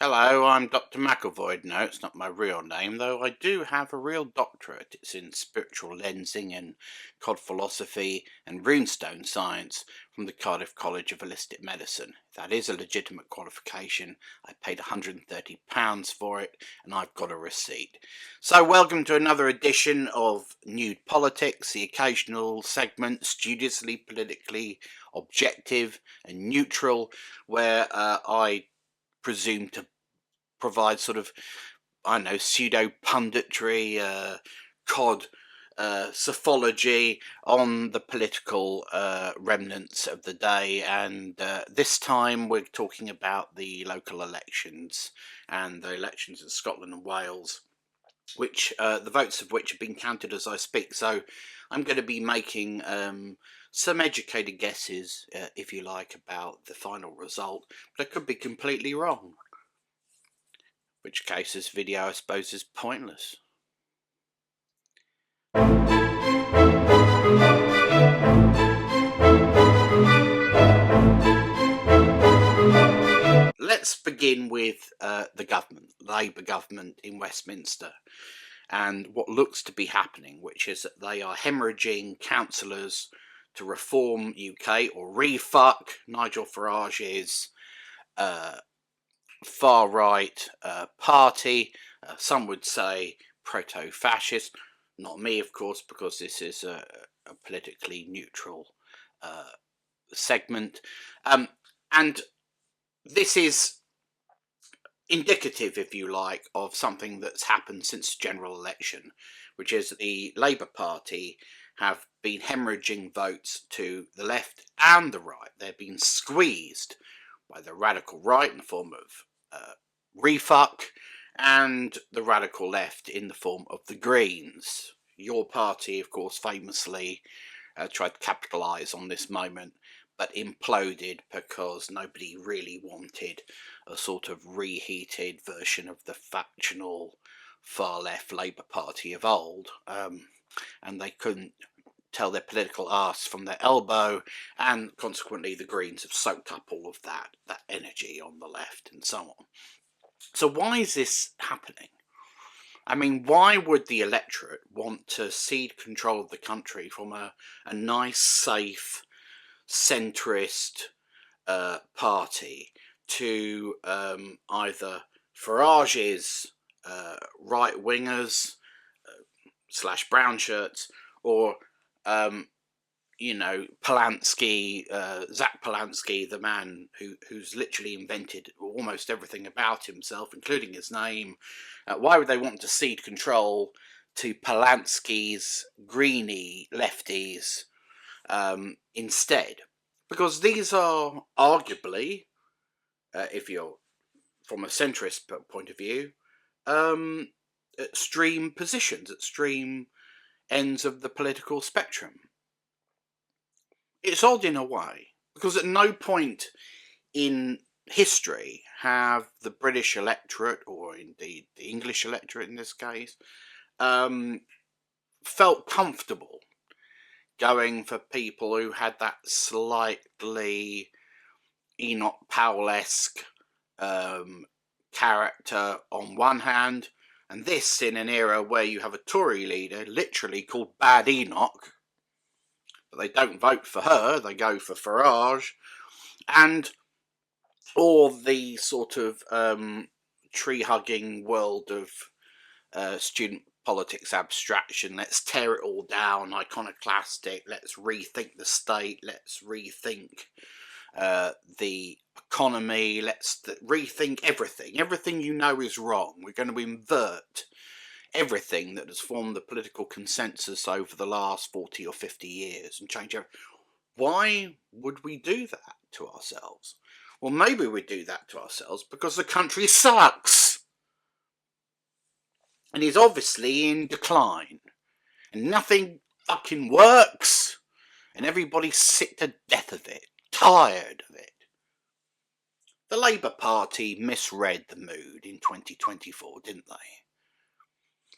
Hello, I'm Dr. Macclevoid. No, it's not my real name, though I do have a real doctorate. It's in spiritual lensing and cod philosophy and runestone science from the Cardiff College of Holistic Medicine. That is a legitimate qualification. I paid £130 for it, and I've got a receipt. So welcome to another edition of Nude Politics, the occasional segment, studiously, politically objective and neutral, where I presume to provide sort of, I don't know, pseudo punditry, cod psephology on the political remnants of the day. And this time we're talking about the local elections and the elections in Scotland and Wales, which the votes of which have been counted as I speak. So I'm going to be making some educated guesses, if you like, about the final result, but I could be completely wrong. In which case this video, I suppose, is pointless. Let's begin with the government, Labour government in Westminster, and what looks to be happening, which is that they are hemorrhaging councillors to Reform UK, or ReFuK, Nigel Farage's far-right party. Some would say proto-fascist. Not me, of course, because this is a politically neutral segment. And this is indicative, if you like, of something that's happened since the general election, which is that the Labour Party have been hemorrhaging votes to the left and the right. They've been squeezed by the radical right in the form of ReFuK and the radical left in the form of the Greens. Your party, of course, famously tried to capitalise on this moment, but imploded because nobody really wanted a sort of reheated version of the factional far-left Labour Party of old, and they couldn't tell their political arse from their elbow, and consequently the Greens have soaked up all of that energy on the left and so on. So why is this happening? I mean, why would the electorate want to cede control of the country from a nice, safe, centrist party to either Farage's right-wingers / brown shirts, or Polanski, Zach Polanski, the man who's literally invented almost everything about himself, including his name. Why would they want to cede control to Polanski's greeny lefties instead? Because these are arguably, if you're from a centrist point of view, extreme positions, extreme ends of the political spectrum. It's odd in a way, because at no point in history have the British electorate, or indeed the English electorate in this case, felt comfortable going for people who had that slightly Enoch Powell-esque character on one hand, and this in an era where you have a Tory leader literally called Bad Enoch, but they don't vote for her, they go for Farage, and or the sort of tree-hugging world of student politics abstraction. Let's tear it all down, iconoclastic, let's rethink the state, let's rethink the economy, let's rethink everything. Everything you know is wrong. We're going to invert everything that has formed the political consensus over the last 40 or 50 years and change everything. Why would we do that to ourselves? Well, maybe we do that to ourselves because the country sucks and is obviously in decline, and nothing fucking works, and everybody's sick to death of it, tired of it. The Labour Party misread the mood in 2024, didn't they?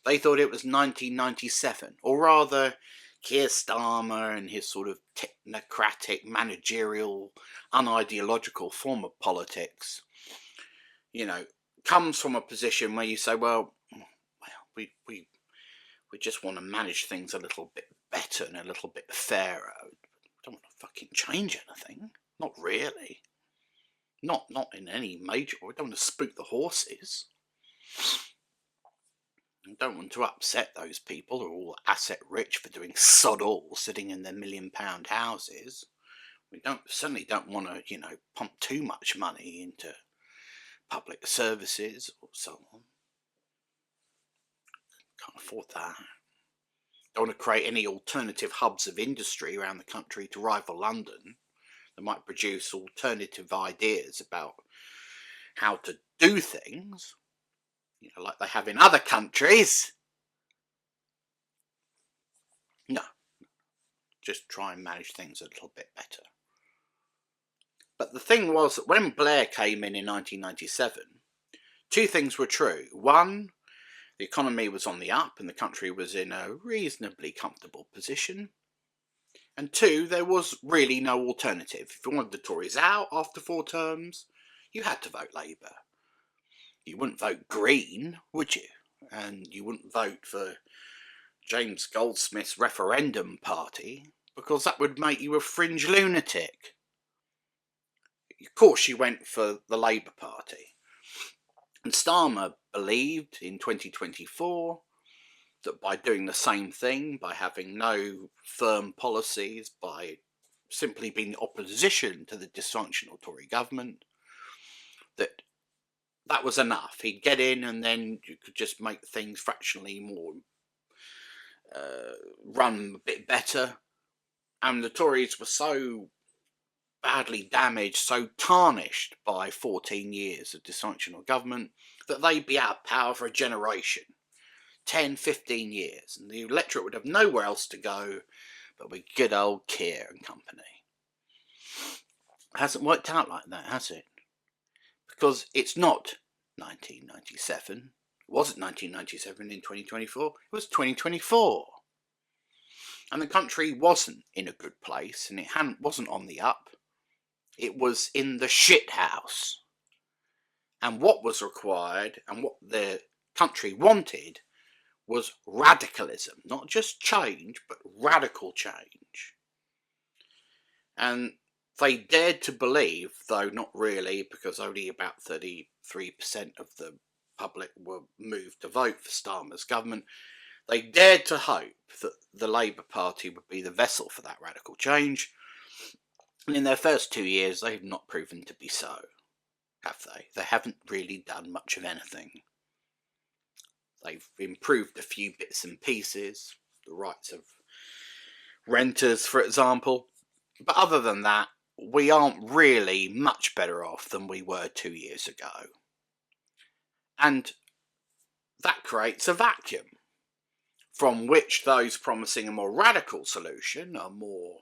They thought it was 1997, or rather Keir Starmer and his sort of technocratic, managerial, unideological form of politics, comes from a position where you say, well, we just want to manage things a little bit better and a little bit fairer. We don't want to fucking change anything. Not really. Not in any major way. We don't want to spook the horses. We don't want to upset those people who are all asset rich for doing sod all, sitting in their £1 million houses. We certainly don't want to, pump too much money into public services or so on. Can't afford that. Don't want to create any alternative hubs of industry around the country to rival London that might produce alternative ideas about how to do things, like they have in other countries. No, just try and manage things a little bit better. But the thing was that when Blair came in 1997, two things were true. One, the economy was on the up and the country was in a reasonably comfortable position. And two, there was really no alternative. If you wanted the Tories out after 4 terms, you had to vote Labour. You wouldn't vote Green, would you? And you wouldn't vote for James Goldsmith's referendum party, because that would make you a fringe lunatic. Of course, you went for the Labour Party. And Starmer believed in 2024 that by doing the same thing, by having no firm policies, by simply being opposition to the dysfunctional Tory government, that was enough. He'd get in and then you could just make things fractionally more run a bit better. And the Tories were so badly damaged, so tarnished by 14 years of dysfunctional government that they'd be out of power for a generation. 10, 15 years, and the electorate would have nowhere else to go but with good old Keir and company. It hasn't worked out like that, has it? Because it's not 1997. It wasn't 1997 in 2024. It was 2024. And the country wasn't in a good place, and it wasn't on the up. It was in the shit house. And what was required, and what the country wanted, was radicalism. Not just change, but radical change. And they dared to believe, though not really, because only about 33% of the public were moved to vote for Starmer's government, they dared to hope that the Labour Party would be the vessel for that radical change. And in their first 2 years, they have not proven to be so, have they? They haven't really done much of anything. They've improved a few bits and pieces, the rights of renters, for example. But other than that, we aren't really much better off than we were 2 years ago. And that creates a vacuum from which those promising a more radical solution, a more,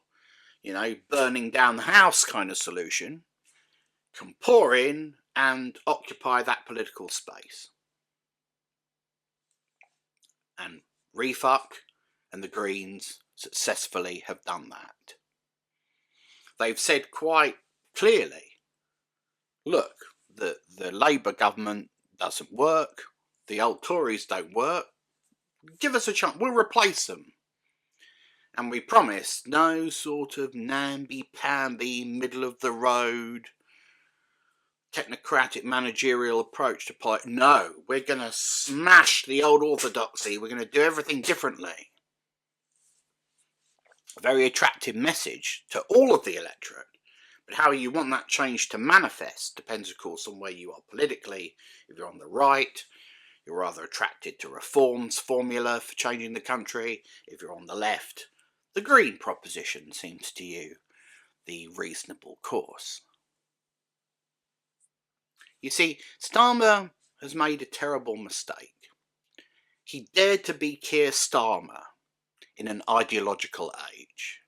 burning down the house kind of solution, can pour in and occupy that political space. And ReFuK and the Greens successfully have done that. They've said quite clearly, look, the Labour government doesn't work, the old Tories don't work, give us a chance, we'll replace them. And we promise no sort of namby-pamby, middle-of-the-road, technocratic managerial approach to politics. No, we're going to smash the old orthodoxy, we're going to do everything differently. A very attractive message to all of the electorate. But how you want that change to manifest depends, of course, on where you are politically. If you're on the right, you're rather attracted to reforms formula for changing the country. If you're on the left, the Green proposition seems to you the reasonable course. You see, Starmer has made a terrible mistake. He dared to be Keir Starmer in an ideological age.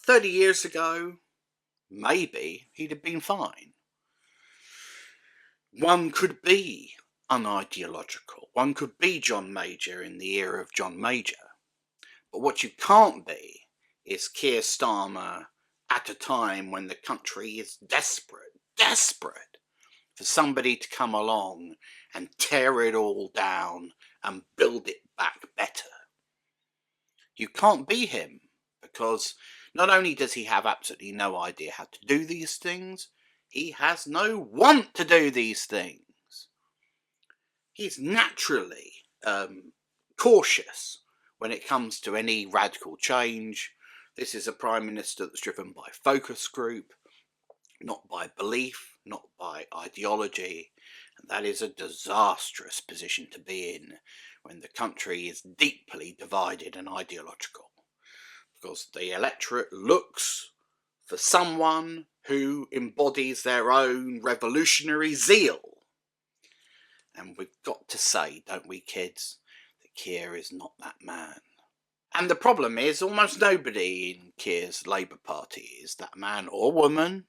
30 years ago, maybe he'd have been fine. One could be unideological. One could be John Major in the era of John Major. But what you can't be is Keir Starmer at a time when the country is desperate for somebody to come along and tear it all down and build it back better. You can't be him, because not only does he have absolutely no idea how to do these things, he has no want to do these things. He's naturally cautious when it comes to any radical change. This is a Prime Minister that's driven by focus group, not by belief, not by ideology. And that is a disastrous position to be in when the country is deeply divided and ideological. Because the electorate looks for someone who embodies their own revolutionary zeal. And we've got to say, don't we, kids, that Keir is not that man. And the problem is, almost nobody in Keir's Labour Party is that man or woman,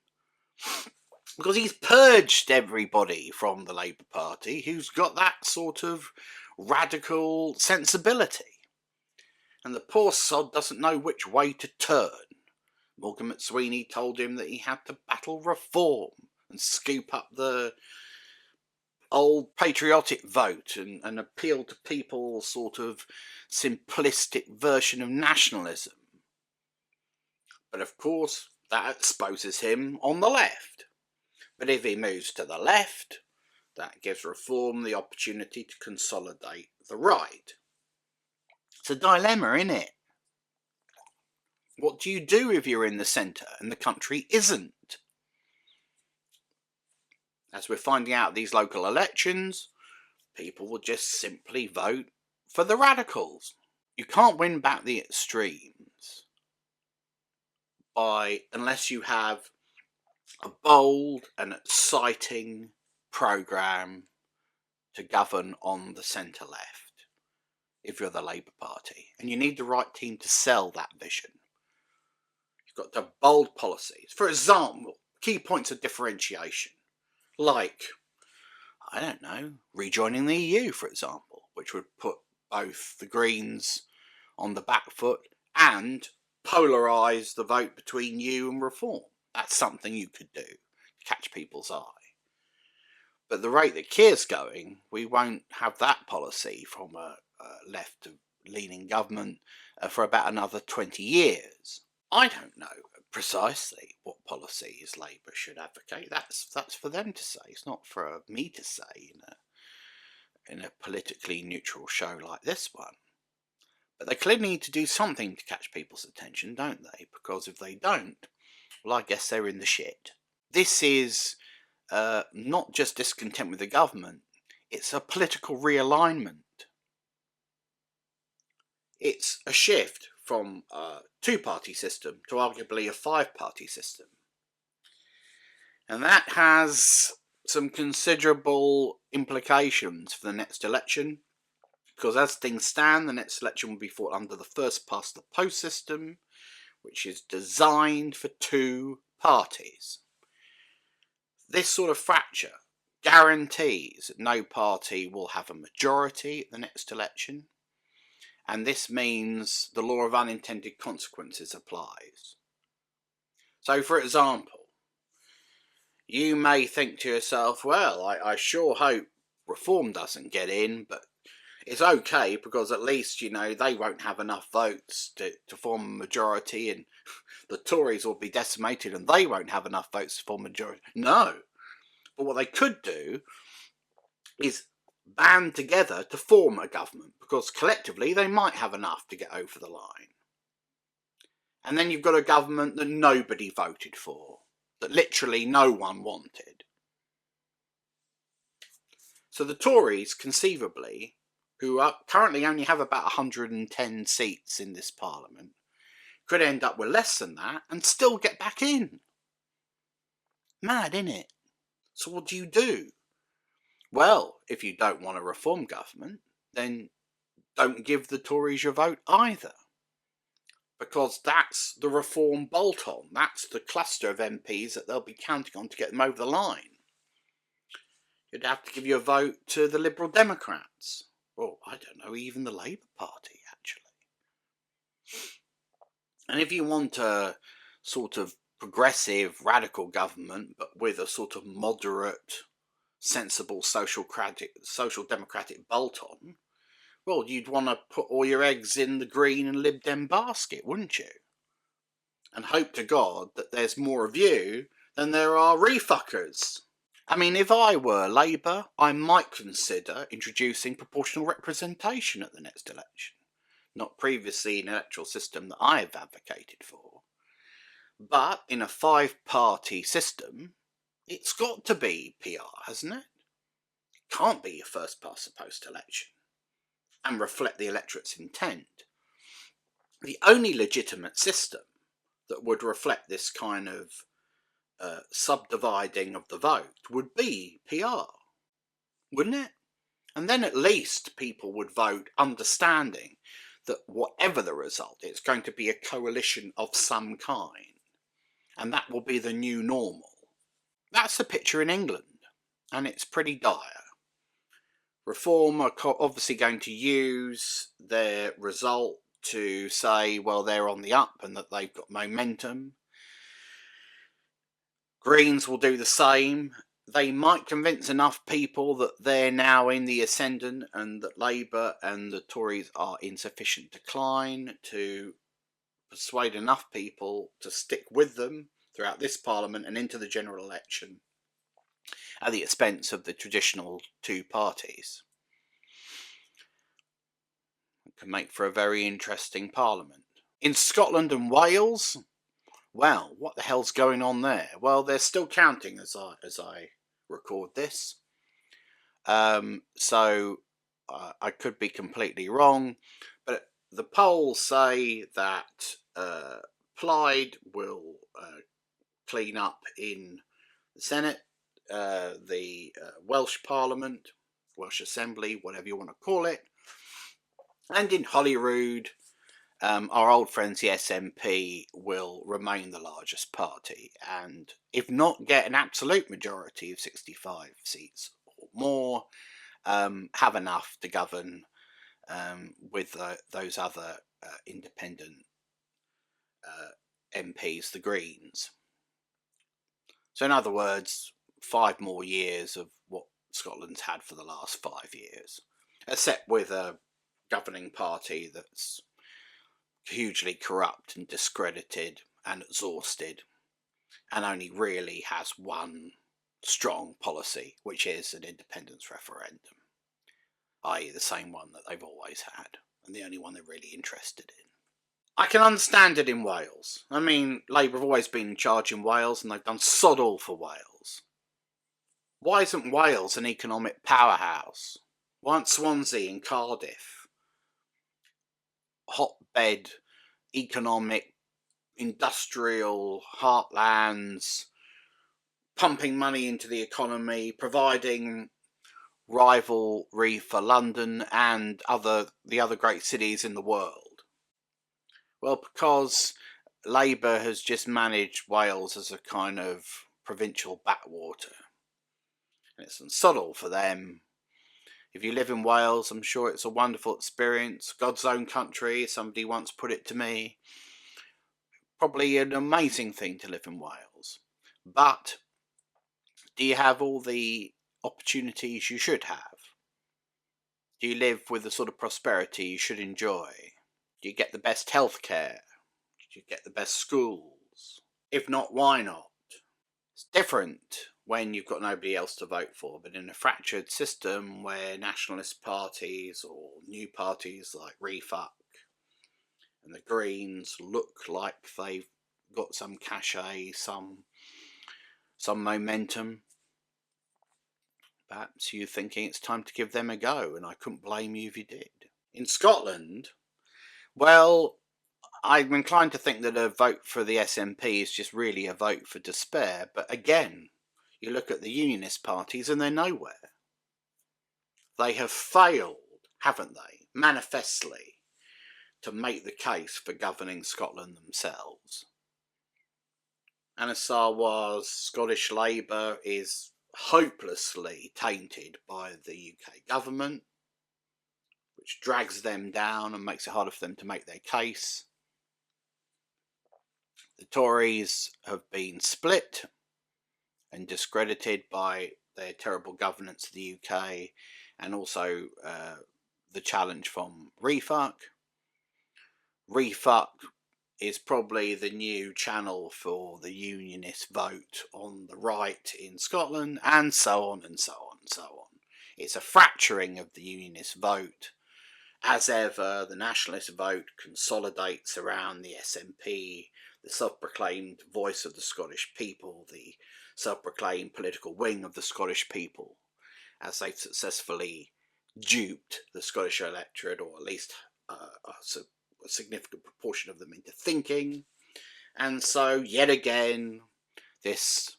because he's purged everybody from the Labour Party who's got that sort of radical sensibility. And the poor sod doesn't know which way to turn. Morgan McSweeney told him that he had to battle reform and scoop up the old patriotic vote and appeal to people's sort of simplistic version of nationalism. But of course, that exposes him on the left. But if he moves to the left, that gives reform the opportunity to consolidate the right. It's a dilemma, isn't it? What do you do if you're in the centre and the country isn't? As we're finding out these local elections, people will just simply vote for the radicals. You can't win back the extremes unless you have a bold and exciting programme to govern on the centre left, if you're the Labour Party. And you need the right team to sell that vision. You've got to have bold policies. For example, key points of differentiation. Like, I don't know, rejoining the EU, for example, which would put both the Greens on the back foot and polarise the vote between you and reform. That's something you could do to catch people's eye. But the rate that Keir's going, we won't have that policy from a left-leaning government for about another 20 years. I don't know precisely what policies Labour should advocate. That's for them to say. It's not for me to say in a politically neutral show like this one. But they clearly need to do something to catch people's attention, don't they? Because if they don't, well, I guess they're in the shit. This is not just discontent with the government, it's a political realignment. It's a shift from a two-party system to arguably a five-party system. And that has some considerable implications for the next election, because as things stand, the next election will be fought under the first-past-the-post system, which is designed for two parties. This sort of fracture guarantees that no party will have a majority at the next election, and this means the law of unintended consequences applies. So, for example, you may think to yourself, well, I sure hope reform doesn't get in, but it's okay because at least, they won't have enough votes to form a majority, and the Tories will be decimated and they won't have enough votes to form a majority. No. But what they could do is band together to form a government, because collectively they might have enough to get over the line. And then you've got a government that nobody voted for, that literally no one wanted. So the Tories, conceivably, who currently only have about 110 seats in this parliament, could end up with less than that and still get back in. Mad, innit? So what do you do? Well, if you don't want a reform government, then don't give the Tories your vote either. Because that's the reform bolt-on. That's the cluster of MPs that they'll be counting on to get them over the line. You'd have to give your vote to the Liberal Democrats. Or, I don't know, even the Labour Party, actually. And if you want a sort of progressive, radical government, but with a sort of moderate sensible social democratic bolt-on, well, you'd want to put all your eggs in the Green and Lib Dem basket, wouldn't you? And hope to God that there's more of you than there are ReFuckers. I mean, if I were Labour, I might consider introducing proportional representation at the next election. Not previously an electoral system that I have advocated for. But in a 5-party system, it's got to be PR, hasn't it? It can't be a first past the post election and reflect the electorate's intent. The only legitimate system that would reflect this kind of subdividing of the vote would be PR, wouldn't it? And then at least people would vote understanding that whatever the result, it's going to be a coalition of some kind. And that will be the new normal. That's the picture in England, and it's pretty dire. Reform are obviously going to use their result to say, well, they're on the up and that they've got momentum. Greens will do the same. They might convince enough people that they're now in the ascendant and that Labour and the Tories are in sufficient decline to persuade enough people to stick with them throughout this Parliament and into the general election at the expense of the traditional two parties. It can make for a very interesting Parliament. In Scotland and Wales, well, what the hell's going on there? Well, they're still counting as I record this. So I could be completely wrong, but the polls say that Plaid will clean up in the Senate, the Welsh Parliament, Welsh Assembly, whatever you want to call it, and in Holyrood, our old friends, the SNP, will remain the largest party and, if not get an absolute majority of 65 seats or more, have enough to govern with those other independent MPs, the Greens. So in other words, 5 more years of what Scotland's had for the last 5 years, except with a governing party that's hugely corrupt and discredited and exhausted and only really has one strong policy, which is an independence referendum, i.e. the same one that they've always had and the only one they're really interested in. I can understand it in Wales. I mean, Labour have always been in charge in Wales and they've done sod all for Wales. Why isn't Wales an economic powerhouse? Why aren't Swansea and Cardiff hotbed economic industrial heartlands, pumping money into the economy, providing rivalry for London and the other great cities in the world? Well, because Labour has just managed Wales as a kind of provincial backwater. And it's subtle for them. If you live in Wales, I'm sure it's a wonderful experience. God's own country, somebody once put it to me. Probably an amazing thing to live in Wales. But do you have all the opportunities you should have? Do you live with the sort of prosperity you should enjoy? Do you get the best healthcare? Do you get the best schools? If not, why not? It's different when you've got nobody else to vote for, but in a fractured system where nationalist parties or new parties like ReFuK and the Greens look like they've got some cachet, some momentum, perhaps you're thinking it's time to give them a go, and I couldn't blame you if you did. In Scotland, well, I'm inclined to think that a vote for the SNP is just really a vote for despair, but again, you look at the unionist parties and they're nowhere. They have failed, haven't they, manifestly, to make the case for governing Scotland themselves. And was Scottish Labour is hopelessly tainted by the UK government, which drags them down and makes it harder for them to make their case. The Tories have been split and discredited by their terrible governance of the UK, and also the challenge from ReFuK. ReFuK is probably the new channel for the unionist vote on the right in Scotland, and so on and so on and so on. It's a fracturing of the unionist vote. As ever, the nationalist vote consolidates around the SNP, the self-proclaimed voice of the Scottish people, the self-proclaimed political wing of the Scottish people, as they've successfully duped the Scottish electorate, or at least a significant proportion of them, into thinking. And so, yet again, this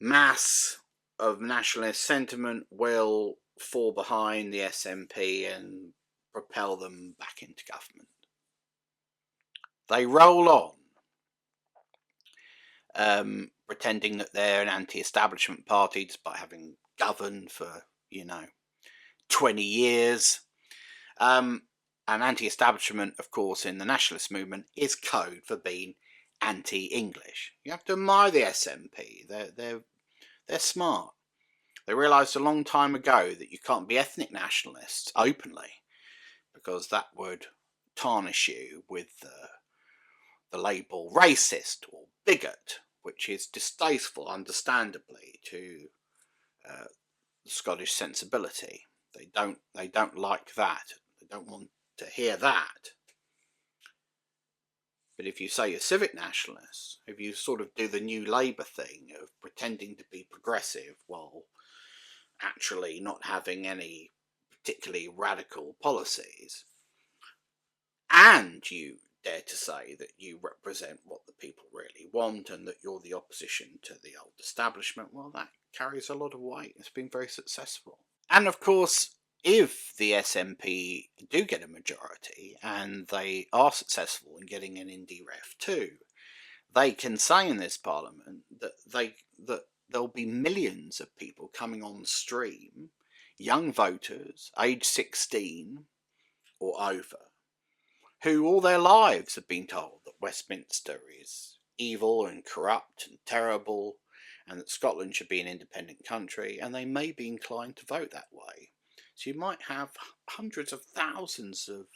mass of nationalist sentiment will fall behind the SNP and propel them back into government. They roll on, pretending that they're an anti-establishment party despite having governed for, 20 years. And anti-establishment, of course, in the nationalist movement is code for being anti-English. You have to admire the SNP. They're smart. They realised a long time ago that you can't be ethnic nationalists openly, because that would tarnish you with the label racist or bigot, which is distasteful, understandably, to the Scottish sensibility. They don't like that. They don't want to hear that. But if you say you're civic nationalists, if you sort of do the New Labour thing of pretending to be progressive while actually not having any particularly radical policies, and you dare to say that you represent what the people really want and that you're the opposition to the old establishment, well, that carries a lot of weight. It's been very successful. And of course, if the SNP do get a majority and they are successful in getting an Indie Ref too, they can say in this parliament that there'll be millions of people coming on stream, young voters, aged 16 or over, who all their lives have been told that Westminster is evil and corrupt and terrible, and that Scotland should be an independent country, and they may be inclined to vote that way. So you might have hundreds of thousands of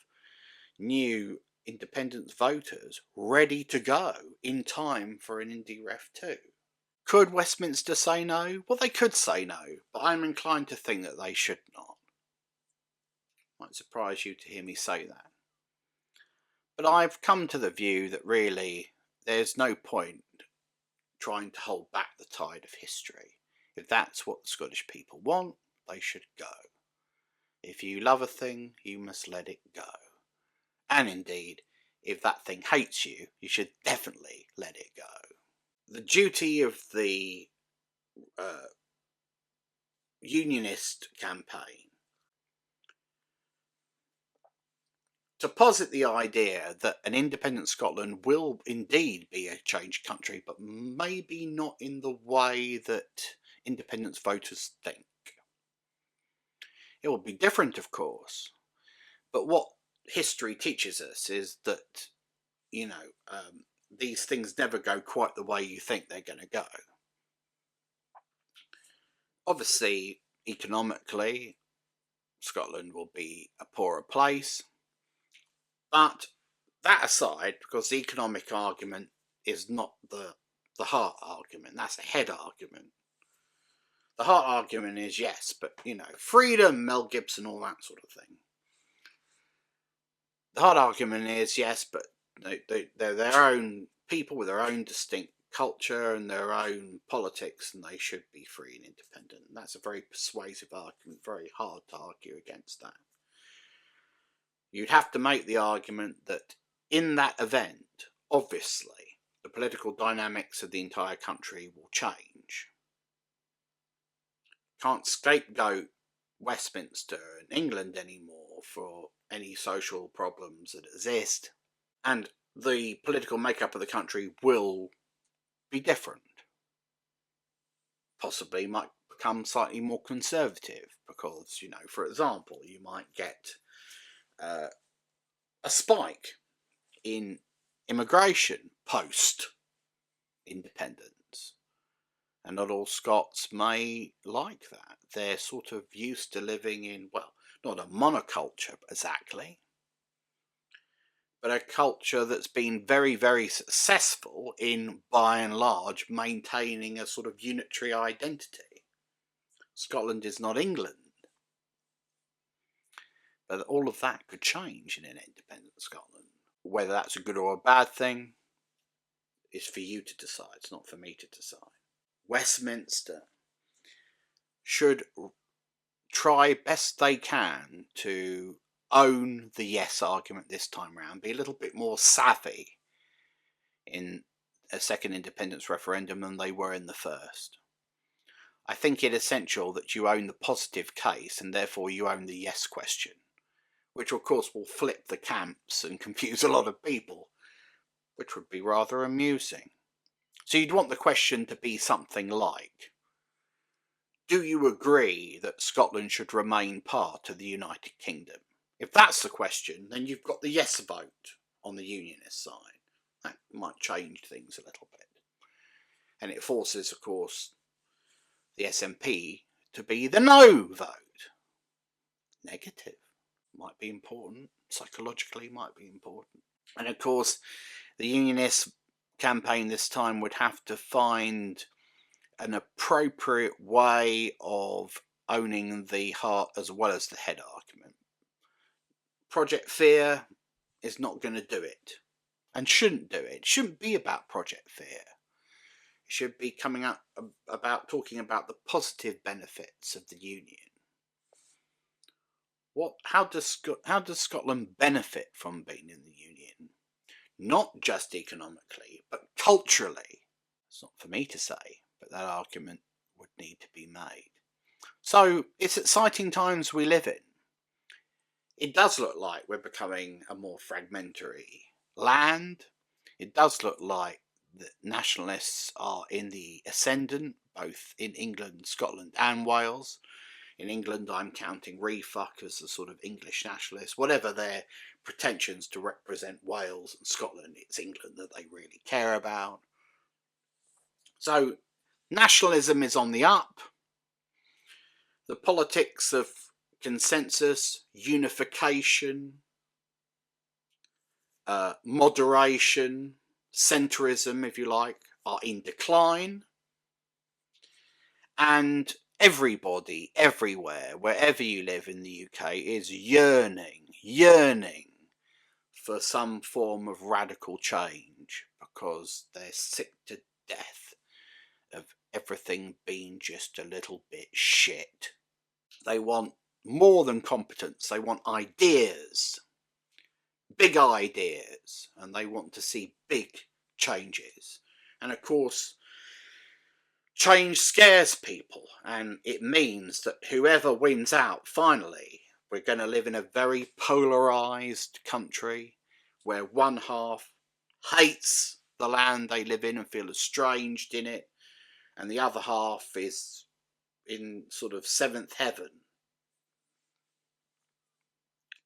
new independence voters ready to go in time for an Indie Ref 2. Could Westminster say no? Well, they could say no, but I'm inclined to think that they should not. Might surprise you to hear me say that. But I've come to the view that really there's no point trying to hold back the tide of history. If that's what the Scottish people want, they should go. If you love a thing, you must let it go. And indeed, if that thing hates you, you should definitely let it go. The duty of the unionist campaign to posit the idea that an independent Scotland will indeed be a changed country, but maybe not in the way that independence voters think. It will be different, of course, but what history teaches us is that, these things never go quite the way you think they're going to go. Obviously, economically, Scotland will be a poorer place. But that aside, because the economic argument is not the heart argument, that's a head argument. The heart argument is yes, but, freedom, Mel Gibson, all that sort of thing. The hard argument is yes, but they're their own people with their own distinct culture and their own politics, and they should be free and independent. And that's a very persuasive argument, very hard to argue against that. You'd have to make the argument that in that event, obviously, the political dynamics of the entire country will change. Can't scapegoat Westminster and England anymore for any social problems that exist, and the political makeup of the country will be different. Possibly might become slightly more conservative because, for example, you might get a spike in immigration post-independence. And not all Scots may like that. They're sort of used to living in, well, not a monoculture exactly, but a culture that's been very, very successful in, by and large, maintaining a sort of unitary identity. Scotland is not England. But all of that could change in an independent Scotland. Whether that's a good or a bad thing is for you to decide. It's not for me to decide. Westminster should try best they can to own the yes argument this time round, be a little bit more savvy in a second independence referendum than they were in the first. I think it essential that you own the positive case and therefore you own the yes question, which of course will flip the camps and confuse a lot of people, which would be rather amusing. So you'd want the question to be something like, do you agree that Scotland should remain part of the United Kingdom? If that's the question, then you've got the yes vote on the unionist side. That might change things a little bit. And it forces, of course, the SNP to be the no vote. Negative. Might be important. Psychologically might be important. And of course, the unionist campaign this time would have to find an appropriate way of owning the heart as well as the head argument. Project Fear is not going to do it and shouldn't do it. It shouldn't be about Project Fear. It should be coming up about talking about the positive benefits of the union. How does Scotland benefit from being in the union? Not just economically, but culturally. It's not for me to say, but that argument would need to be made. So it's exciting times we live in. It does look like we're becoming a more fragmentary land. It does look like the nationalists are in the ascendant, both in England, Scotland and Wales. In England, I'm counting ReFuK as a sort of English nationalist. Whatever their pretensions to represent Wales and Scotland, it's England that they really care about. So nationalism is on the up. The politics of consensus, unification, moderation, centrism, if you like, are in decline. And everybody, everywhere, wherever you live in the UK, is yearning for some form of radical change because they're sick to death of everything being just a little bit shit. They want more than competence, they want ideas, big ideas, and they want to see big changes. And of course, change scares people, and it means that whoever wins out finally, we're going to live in a very polarised country where one half hates the land they live in and feel estranged in it, and the other half is in sort of seventh heaven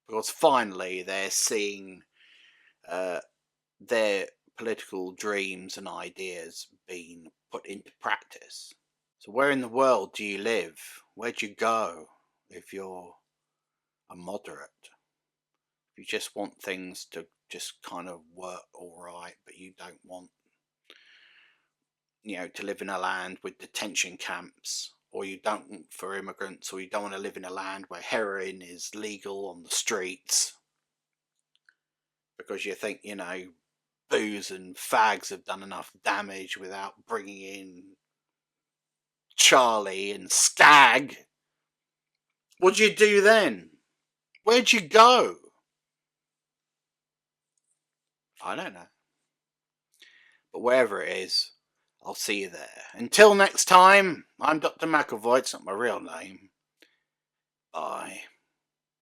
because finally they're seeing their political dreams and ideas being put into practice. So where in the world do you live? Where do you go if you're a moderate? If you just want things to just kind of work all right, but you don't want, to live in a land with detention camps, or you don't want for immigrants, or you don't want to live in a land where heroin is legal on the streets because you think, booze and fags have done enough damage without bringing in Charlie and Skag. What do you do then? Where'd you go? I don't know. But wherever it is, I'll see you there. Until next time, I'm Dr. Macclevoid. It's not my real name. Bye.